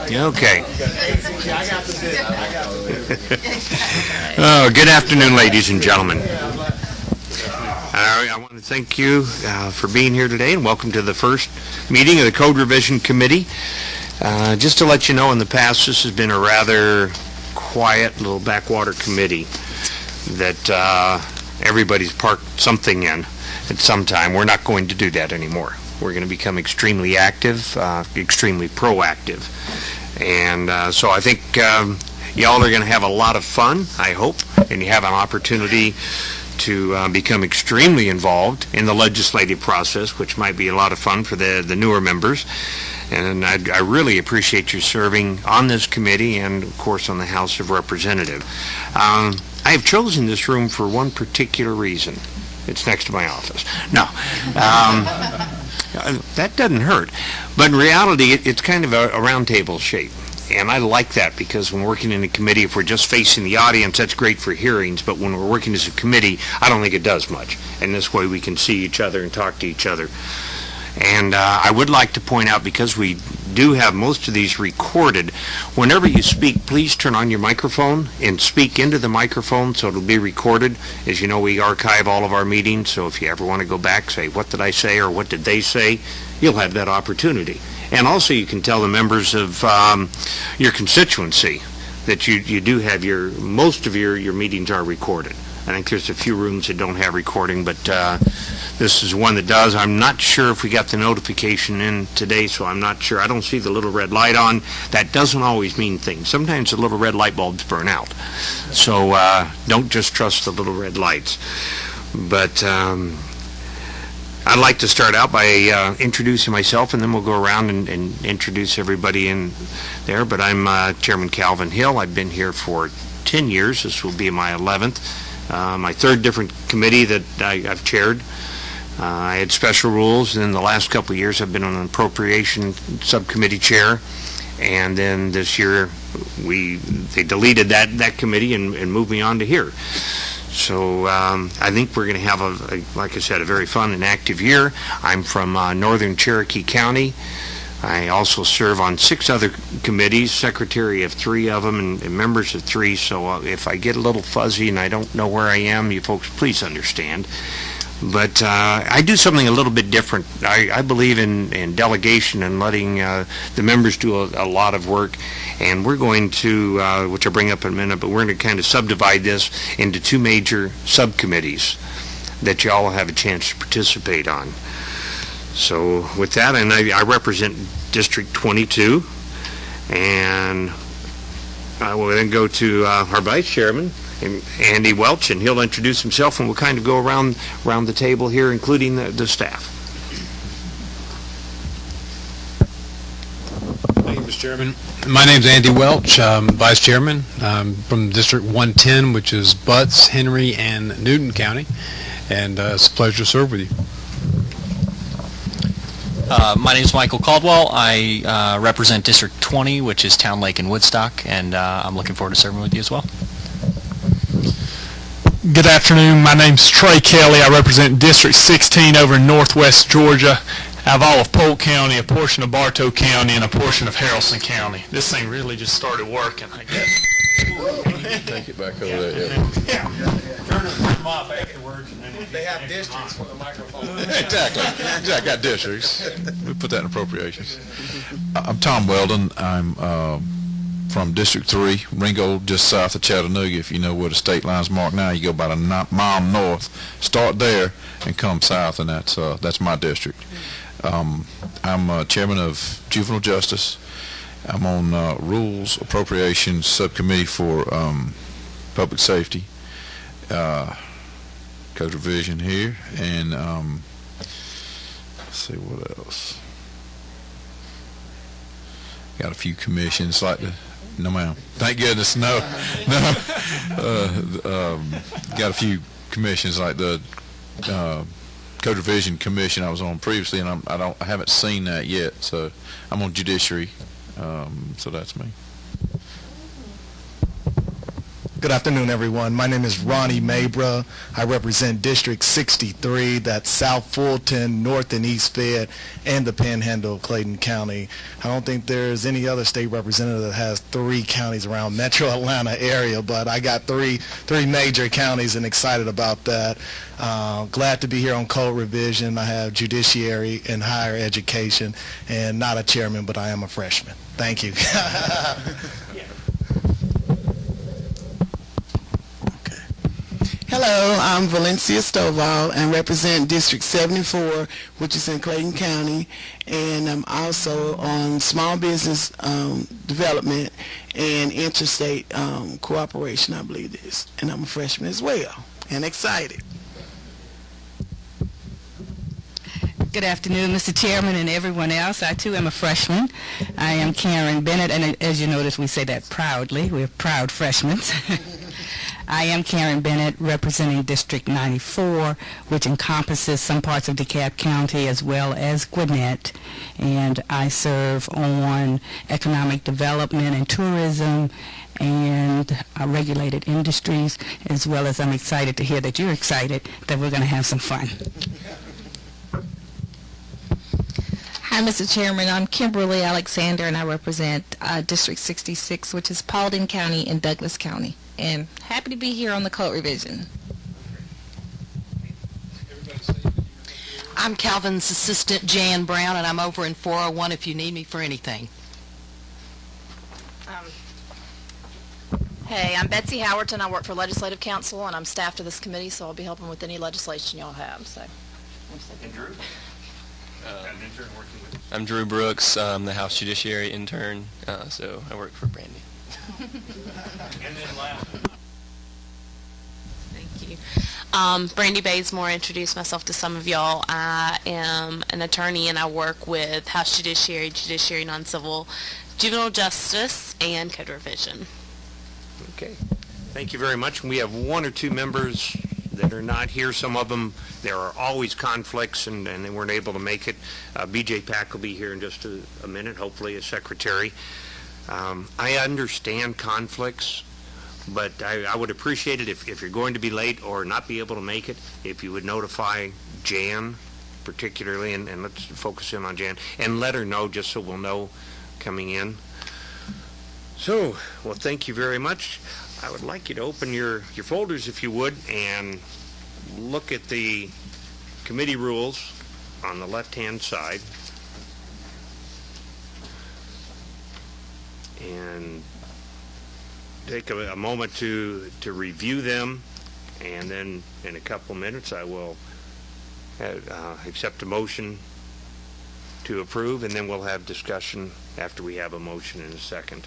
Okay. Oh, good afternoon, ladies and gentlemen. I want to thank you for being here today, and welcome to the first meeting of the Code Revision Committee. Just to let you know, in the past, this has been a rather quiet little backwater committee that everybody's parked something in at some time. We're not going to do that anymore. We're going to become extremely active, extremely proactive. And so I think y'all are going to have a lot of fun, I hope, and you have an opportunity to become extremely involved in the legislative process, which might be a lot of fun for the newer members. And I really appreciate you serving on this committee and, of course, on the House of Representatives. I have chosen this room for one particular reason. It's next to my office. No. That doesn't hurt. But in reality, it's kind of a round table shape. And I like that because when working in a committee, if we're just facing the audience, that's great for hearings. But when we're working as a committee, I don't think it does much. And this way we can see each other and talk to each other. And I would like to point out, because we do have most of these recorded, whenever you speak, please turn on your microphone and speak into the microphone so it'll be recorded. As you know, we archive all of our meetings, so if you ever want to go back, say, what did I say or what did they say, you'll have that opportunity. And also you can tell the members of your constituency that you do have most of your meetings are recorded. I think there's a few rooms that don't have recording, but this is one that does. I'm not sure if we got the notification in today, so I'm not sure. I don't see the little red light on. That doesn't always mean things. Sometimes the little red light bulbs burn out. So don't just trust the little red lights. But I'd like to start out by introducing myself, and then we'll go around and introduce everybody in there. But I'm Chairman Calvin Hill. I've been here for 10 years. This will be my 11th. My third different committee that I've chaired. I had special rules, and in the last couple of years I've been on an appropriation subcommittee chair, and then this year they deleted that committee and moved me on to here. So I think we're going to have, like I said, a very fun and active year. I'm from northern Cherokee County. I also serve on 6 other committees, secretary of 3 of them, and members of 3, so if I get a little fuzzy and I don't know where I am, you folks please understand. But I do something a little bit different. I believe in delegation and letting the members do a lot of work, and we're going to, which I'll bring up in a minute, but we're going to kind of subdivide this into 2 major subcommittees that you all will have a chance to participate on. So with that, and I represent District 22, and I will then go to our Vice Chairman, Andy Welch, and he'll introduce himself, and we'll kind of go around the table here, including the staff. Thank you, Mr. Chairman. My name's Andy Welch. I'm Vice Chairman. I'm from District 110, which is Butts, Henry, and Newton County, and it's a pleasure to serve with you. My name is Michael Caldwell. I represent District 20, which is Town Lake and Woodstock, and I'm looking forward to serving with you as well. Good afternoon. My name's Trey Kelly. I represent District 16 over in northwest Georgia. I have all of Polk County, a portion of Bartow County, and a portion of Haralson County. This thing really just started working, I guess. Take it back over there. Yeah. Turn them off afterwards. And then they have districts for the microphone. Exactly. Got districts. We put that in appropriations. I'm Tom Weldon. I'm from District 3, Ringgold, just south of Chattanooga. If you know where the state line's marked now, you go about a mile north, start there, and come south, and that's my district. I'm chairman of Juvenile Justice. I'm on Rules Appropriations Subcommittee for Public Safety, Code Revision here, and let's see what else. Got a few commissions like the. No, ma'am. Thank goodness. No. Got a few commissions like the Code Revision Commission I was on previously, and I haven't seen that yet. So I'm on Judiciary. So that's me. Good afternoon, everyone. My name is Ronnie Mabra. I represent District 63, that's South Fulton, North and East Fayette, and the Panhandle of Clayton County. I don't think there's any other state representative that has 3 counties around Metro Atlanta area, but I got three major counties and excited about that. Glad to be here on code revision. I have judiciary and higher education, and not a chairman, but I am a freshman. Thank you. Hello, I'm Valencia Stovall and represent District 74, which is in Clayton County, and I'm also on small business development and interstate cooperation, I believe it is, and I'm a freshman as well, and excited. Good afternoon, Mr. Chairman and everyone else. I, too, am a freshman. I am Karen Bennett, and as you notice, we say that proudly. We're proud freshmen. I am Karen Bennett, representing District 94, which encompasses some parts of DeKalb County as well as Gwinnett, and I serve on economic development and tourism and regulated industries, as well as I'm excited to hear that you're excited that we're going to have some fun. Hi, Mr. Chairman. I'm Kimberly Alexander, and I represent District 66, which is Paulding County and Douglas County. And happy to be here on the code revision. I'm Calvin's assistant, Jan Brown, and I'm over in 401 if you need me for anything. Hey, I'm Betsy Howerton. I work for Legislative Council, and I'm staff to this committee, so I'll be helping with any legislation y'all have. So. And Drew? I'm Drew Brooks. I'm the House Judiciary intern, so I work for Brandy. And then last. Thank you. Brandy Bazemore, introduce myself to some of y'all. I am an attorney and I work with House Judiciary, Judiciary Non-Civil, Juvenile Justice, and Code Revision. Okay. Thank you very much. We have 1 or 2 members that are not here. Some of them, there are always conflicts and they weren't able to make it. BJ Pack will be here in just a minute, hopefully as secretary. I understand conflicts, but I would appreciate it if you're going to be late or not be able to make it, if you would notify Jan particularly, and let's focus in on Jan, and let her know just so we'll know coming in. So, well, thank you very much. I would like you to open your folders, if you would, and look at the committee rules on the left-hand side. And take a moment to review them, and then in a couple minutes I will accept a motion to approve, and then we'll have discussion after we have a motion in a second,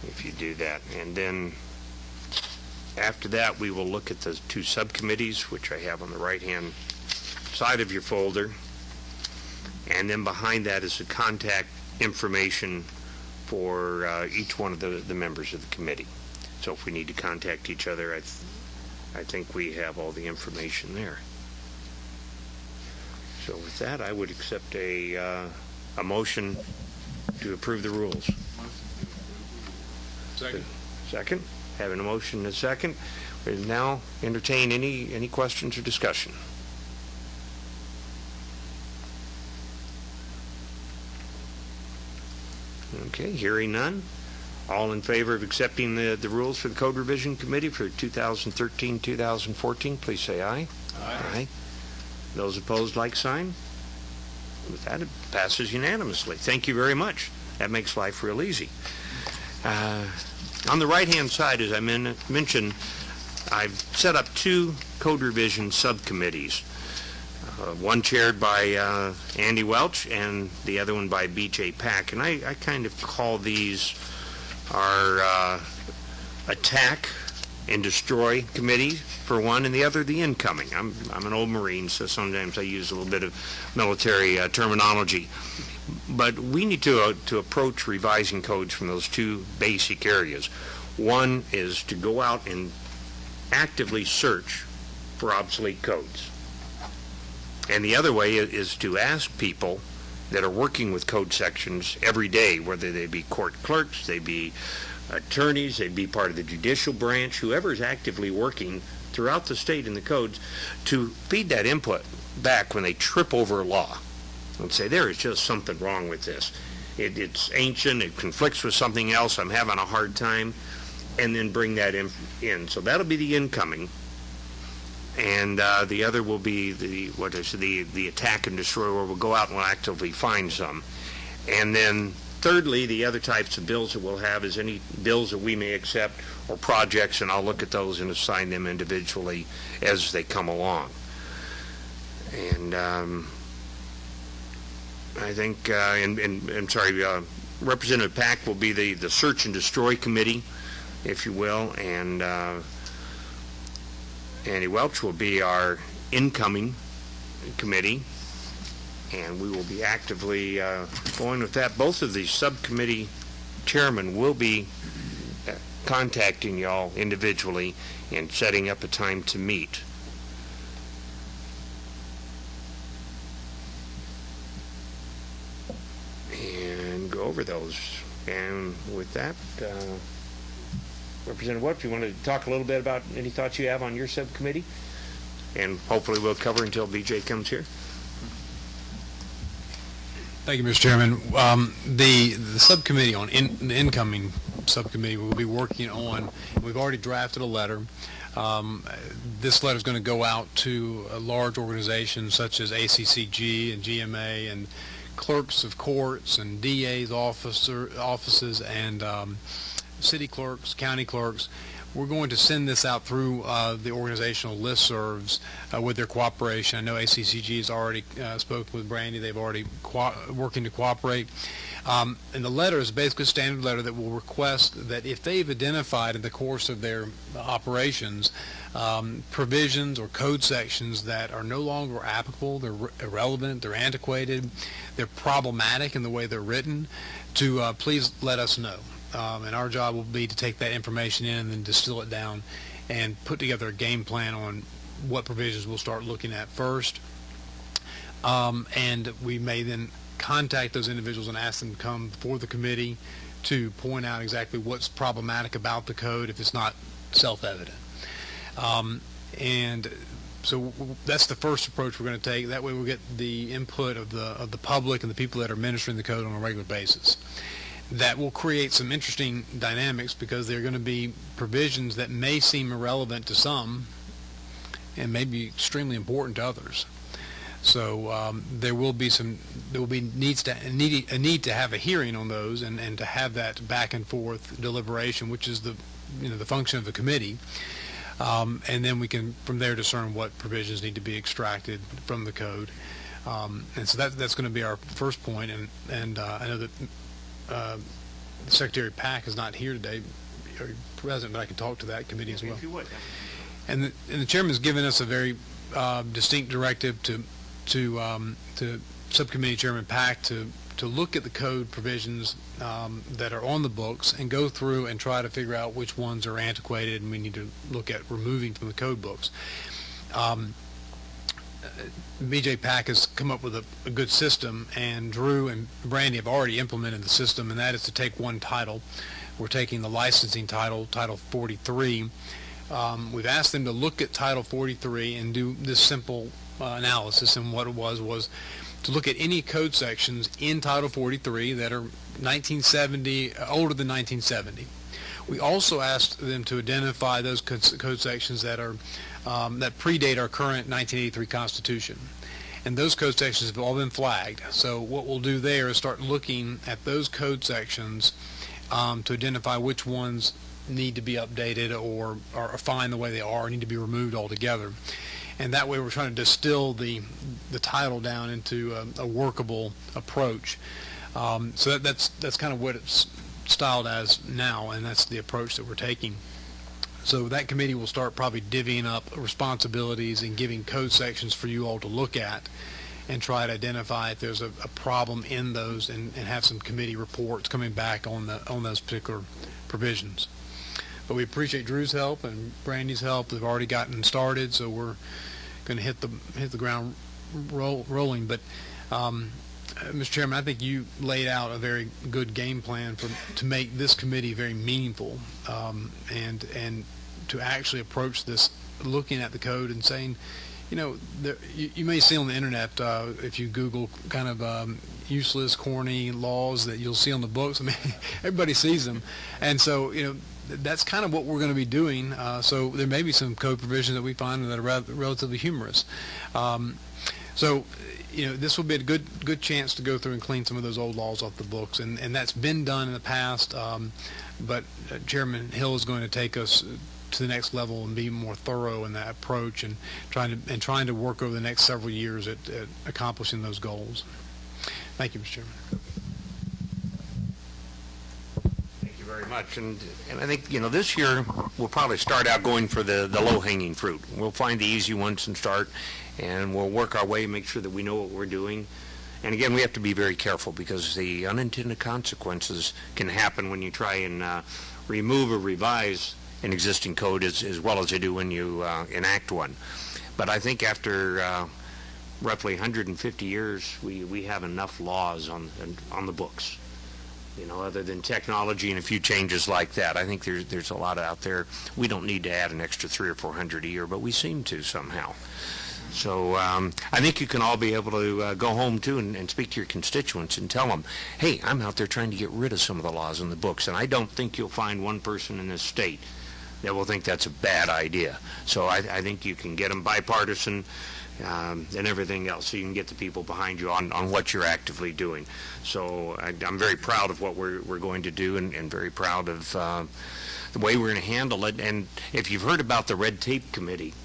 if you do that. And then after that we will look at the 2 subcommittees, which I have on the right-hand side of your folder, and then behind that is the contact information for each one of the members of the committee. So if we need to contact each other, I think we have all the information there. So with that, I would accept a motion to approve the rules. Second. Second. Having a motion and a second, we now entertain any questions or discussion. Okay, hearing none. All in favor of accepting the rules for the Code Revision Committee for 2013-2014, please say aye. Aye. Those opposed, like sign. With that, it passes unanimously. Thank you very much. That makes life real easy. On the right-hand side, as I mentioned, I've set up 2 Code Revision subcommittees. One chaired by Andy Welch and the other one by B.J. Pack. And I kind of call these our attack and destroy committee for one, and the other the incoming. I'm an old Marine, so sometimes I use a little bit of military terminology. But we need to approach revising codes from those 2 basic areas. One is to go out and actively search for obsolete codes. And the other way is to ask people that are working with code sections every day, whether they be court clerks, they be attorneys, they'd be part of the judicial branch, whoever is actively working throughout the state in the codes, to feed that input back when they trip over a law and say, there is just something wrong with this. It's ancient, it conflicts with something else, I'm having a hard time, and then bring that in. So that'll be the incoming. And the other will be the attack and destroy, where we'll go out and we'll actively find some. And then thirdly, the other types of bills that we'll have is any bills that we may accept or projects, and I'll look at those and assign them individually as they come along. And I think, I'm sorry, Representative Pack will be the search and destroy committee, if you will, and Andy Welch will be our incoming committee, and we will be actively going with that. Both of these subcommittee chairmen will be contacting y'all individually and setting up a time to meet. And go over those. And with that, Representative Welch, you want to talk a little bit about any thoughts you have on your subcommittee? And hopefully we'll cover until BJ comes here. Thank you, Mr. Chairman. The subcommittee on the incoming subcommittee will be working on, we've already drafted a letter. This letter is going to go out to large organizations such as ACCG and GMA and clerks of courts and DA's offices and city clerks, county clerks. We're going to send this out through the organizational listservs with their cooperation. I know ACCG has already spoken with Brandy. They've already working to cooperate. And the letter is basically a standard letter that will request that if they've identified in the course of their operations provisions or code sections that are no longer applicable, they're irrelevant, they're antiquated, they're problematic in the way they're written, to please let us know. And our job will be to take that information in and then distill it down and put together a game plan on what provisions we'll start looking at first. And we may then contact those individuals and ask them to come before the committee to point out exactly what's problematic about the code if it's not self-evident. And so that's the first approach we're going to take. That way we'll get the input of the public and the people that are administering the code on a regular basis. That will create some interesting dynamics because there are going to be provisions that may seem irrelevant to some and may be extremely important to others. So there will be a need to have a hearing on those and to have that back and forth deliberation, which is the function of the committee. And then we can from there discern what provisions need to be extracted from the code. And so that's going to be our first point. And I know that Secretary Pack is not here today, or present, but I can talk to that committee as well. If you would. And the chairman has given us a very distinct directive to Subcommittee Chairman Pack to look at the code provisions that are on the books and go through and try to figure out which ones are antiquated and we need to look at removing from the code books. BJ Pack has come up with a good system, and Drew and Brandy have already implemented the system, and that is to take one title. We're taking the licensing title, Title 43. We've asked them to look at Title 43 and do this simple analysis, and what it was to look at any code sections in Title 43 that are 1970, older than 1970. We also asked them to identify those code sections that are that predate our current 1983 Constitution. And those code sections have all been flagged. So what we'll do there is start looking at those code sections to identify which ones need to be updated or are fine the way they are, or need to be removed altogether. And that way we're trying to distill the title down into a workable approach. So that's kind of what it's styled as now, and that's the approach that we're taking. So that committee will start probably divvying up responsibilities and giving code sections for you all to look at and try to identify if there's a problem in those, and have some committee reports coming back on those particular provisions. But we appreciate Drew's help and Brandy's help. They've already gotten started, so we're going to hit the ground rolling. But Mr. Chairman, I think you laid out a very good game plan to make this committee very meaningful, and to actually approach this looking at the code and saying, you may see on the internet, if you Google kind of useless, corny laws that you'll see on the books. I mean, everybody sees them. And so, that's kind of what we're going to be doing. So there may be some code provisions that we find that are relatively humorous. So, this will be a good chance to go through and clean some of those old laws off the books. And that's been done in the past. But Chairman Hill is going to take us to the next level and be more thorough in that approach and trying to work over the next several years at accomplishing those goals. Thank you, Mr. Chairman. Thank you very much. And I think, this year we'll probably start out going for the low-hanging fruit. We'll find the easy ones and start, and we'll work our way and make sure that we know what we're doing. And again, we have to be very careful because the unintended consequences can happen when you try and remove or revise an existing code as well as they do when you enact one. But I think after roughly 150 years, we have enough laws on the books. Other than technology and a few changes like that, I think there's a lot out there. We don't need to add an extra 300 or 400 a year, but we seem to somehow. So I think you can all be able to go home, too, and speak to your constituents and tell them, hey, I'm out there trying to get rid of some of the laws in the books, and I don't think you'll find one person in this state that will think that's a bad idea. So I think you can get them bipartisan and everything else, so you can get the people behind you on what you're actively doing. So I'm very proud of what we're going to do and very proud of the way we're going to handle it. And if you've heard about the Red Tape Committee,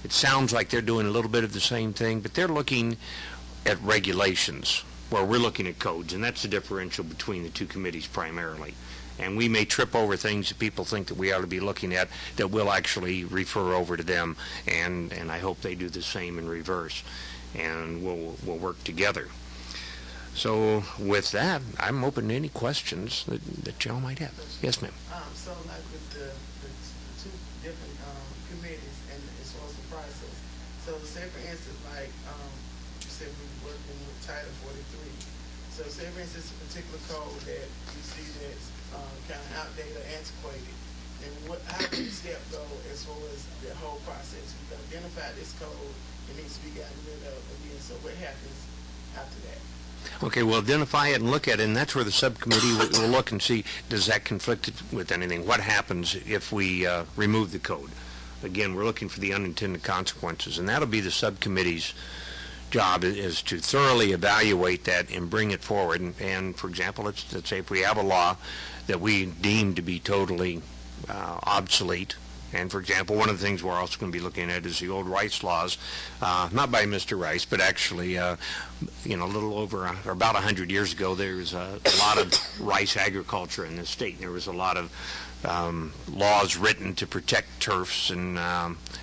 it sounds like they're doing a little bit of the same thing, but they're looking at regulations where we're looking at codes, and that's the differential between the two committees primarily. And we may trip over things that people think that we ought to be looking at that we'll actually refer over to them, and I hope they do the same in reverse, and we'll work together. So with that, I'm open to any questions that y'all might have. Yes, ma'am. So like with the two different committees and as far as the process, so say for instance, like you said we were working with Title 43. So say for instance a particular code that you see that's kind of outdated or antiquated, and how would the step go as far as the whole process? We've identified this code, it needs to be gotten rid of, and then so what happens after that? Okay, we'll identify it and look at it, and that's where the subcommittee will look and see, does that conflict with anything? What happens if we remove the code? Again, we're looking for the unintended consequences, and that'll be the subcommittee's job is to thoroughly evaluate that and bring it forward. And for example, let's say if we have a law that we deem to be totally obsolete, and for example, one of the things we're also going to be looking at is the old rice laws, not by Mr. Rice, but actually, a little over, or about 100 years ago, there was a lot of rice agriculture in this state. There was a lot of laws written to protect turfs and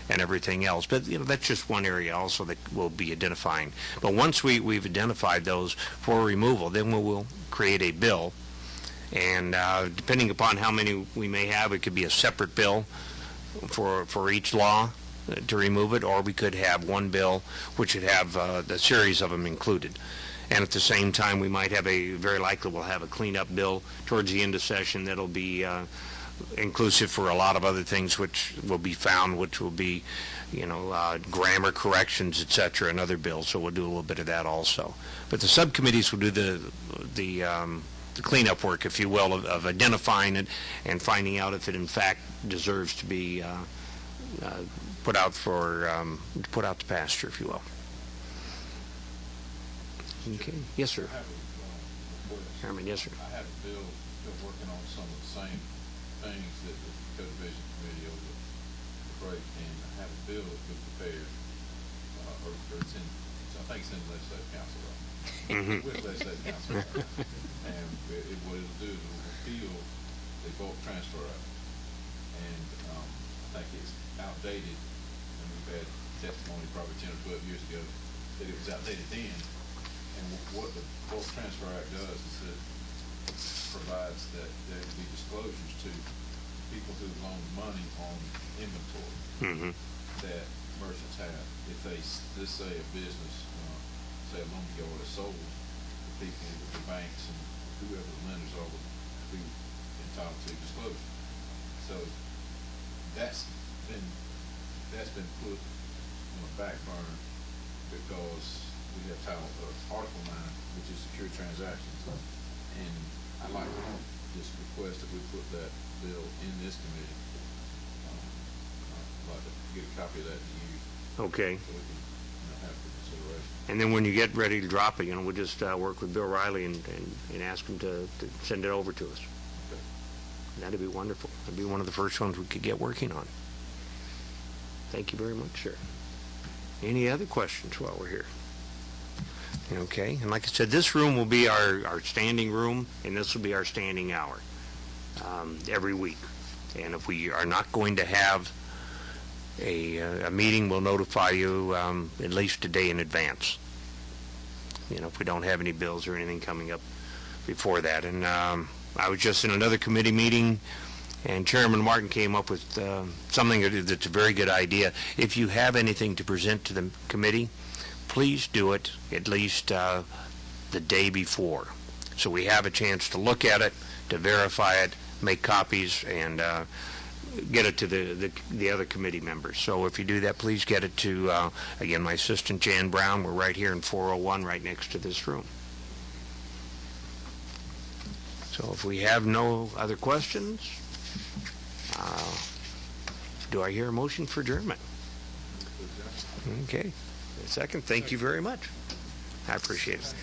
everything else. But that's just one area also that we'll be identifying. But once we've identified those for removal, then we'll create a bill. And depending upon how many we may have, it could be a separate bill for each law to remove it, or we could have one bill which would have the series of them included. And at the same time, we might have very likely we'll have a cleanup bill towards the end of session that'll be inclusive for a lot of other things which will be found, which will be, grammar corrections, et cetera, and other bills. So we'll do a little bit of that also. But the subcommittees will do the cleanup work, if you will, of identifying it and finding out if it in fact deserves to be put out to pasture, if you will. Okay. Yes, sir. Chairman, yes, sir. I have a bill still working on some of the same things that the Code Division Committee over the break, and I have a bill that's been prepared, or it's in, I think it's in the Legislative Council right now. With Legislative Council right now. And what it'll do is it will repeal the bulk transfer act. And I think it's outdated, and we've had testimony probably 10 or 12 years ago that it was outdated then. And what the bulk transfer act does is it provides that there will be disclosures to people who loan money on inventory that merchants have. If they, let's say a business, say a lumber yard is sold, if people, the banks, and whoever the lenders are would be entitled to disclosure. So that's been put on a back burner because we have Article 9, which is secure transactions. And I'd like to just request that we put that bill in this committee. I'd like to get a copy of that to you. Okay. So we can have it for consideration. And then when you get ready to drop it, we'll just work with Bill Riley and ask him to send it over to us. Okay. That'd be wonderful. That'd be one of the first ones we could get working on. Thank you very much, sir. Any other questions while we're here? Okay, and like I said, this room will be our standing room, and this will be our standing hour every week. And if we are not going to have a meeting, we'll notify you at least a day in advance. If we don't have any bills or anything coming up before that. And I was just in another committee meeting, and Chairman Martin came up with something that's a very good idea. If you have anything to present to the committee, please do it at least the day before, so we have a chance to look at it, to verify it, make copies, and get it to the other committee members. So if you do that, please get it to, again, my assistant, Jan Brown. We're right here in 401, right next to this room. So if we have no other questions, do I hear a motion for adjournment? Okay. A second. Thank you very much. I appreciate it.